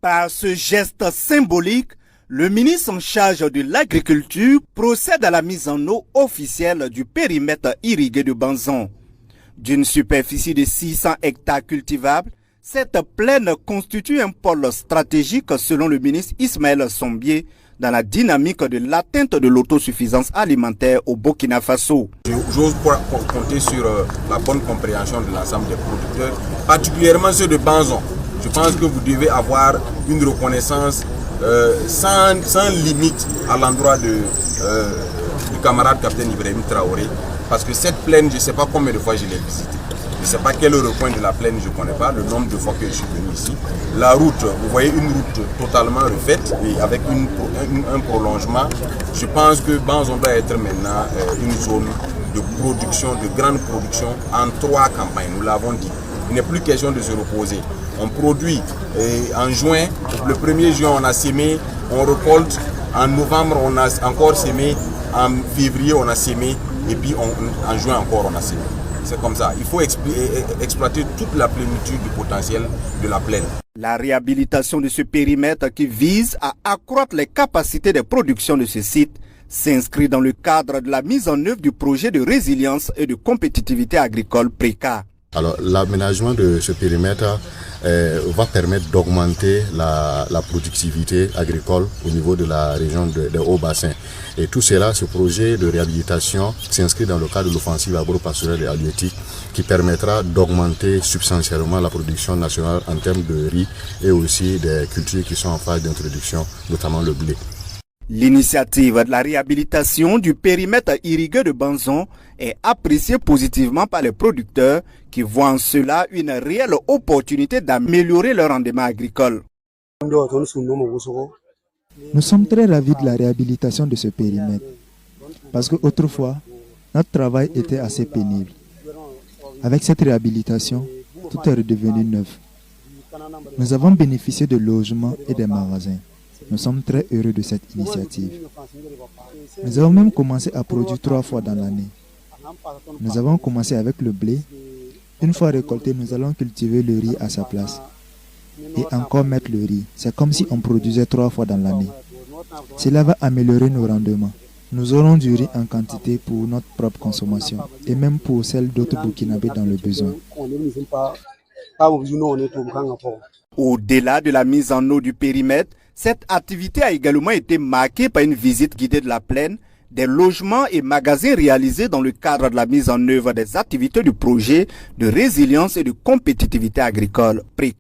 Par ce geste symbolique, le ministre en charge de l'agriculture procède à la mise en eau officielle du périmètre irrigué de Banzon. D'une superficie de 600 hectares cultivables, cette plaine constitue un pôle stratégique selon le ministre Ismaël Sombier dans la dynamique de l'atteinte de l'autosuffisance alimentaire au Burkina Faso. J'ose compter sur la bonne compréhension de l'ensemble des producteurs, particulièrement ceux de Banzon. Je pense que vous devez avoir une reconnaissance sans limite à l'endroit du camarade capitaine Ibrahim Traoré, parce que cette plaine, je ne sais pas combien de fois je l'ai visitée. Je ne sais pas quel est le recoin de la plaine, je ne connais pas le nombre de fois que je suis venu ici. La route, vous voyez une route totalement refaite et avec un prolongement. Je pense que Banzon doit être maintenant une zone de production, de grande production en 3 campagnes, nous l'avons dit. Il n'est plus question de se reposer. On produit en juin, le 1er juin on a sémé, on récolte, en novembre on a encore sémé, en février on a sémé et puis en juin encore on a sémé. C'est comme ça. Il faut exploiter toute la plénitude du potentiel de la plaine. La réhabilitation de ce périmètre qui vise à accroître les capacités de production de ce site s'inscrit dans le cadre de la mise en œuvre du projet de résilience et de compétitivité agricole PRECA. Alors l'aménagement de ce périmètre va permettre d'augmenter la productivité agricole au niveau de la région des Hauts-Bassins. Et tout cela, ce projet de réhabilitation s'inscrit dans le cadre de l'offensive agro-pastorale et halieutique qui permettra d'augmenter substantiellement la production nationale en termes de riz et aussi des cultures qui sont en phase d'introduction, notamment le blé. L'initiative de la réhabilitation du périmètre irrigué de Banzon est appréciée positivement par les producteurs qui voient en cela une réelle opportunité d'améliorer leur rendement agricole. Nous sommes très ravis de la réhabilitation de ce périmètre parce qu'autrefois, notre travail était assez pénible. Avec cette réhabilitation, tout est redevenu neuf. Nous avons bénéficié de logements et des magasins. Nous sommes très heureux de cette initiative. Nous avons même commencé à produire 3 fois dans l'année. Nous avons commencé avec le blé. Une fois récolté, nous allons cultiver le riz à sa place. Et encore mettre le riz. C'est comme si on produisait 3 fois dans l'année. Cela va améliorer nos rendements. Nous aurons du riz en quantité pour notre propre consommation et même pour celle d'autres Burkinabés dans le besoin. Au-delà de la mise en eau du périmètre, cette activité a également été marquée par une visite guidée de la plaine, des logements et magasins réalisés dans le cadre de la mise en œuvre des activités du projet de résilience et de compétitivité agricole PRECA.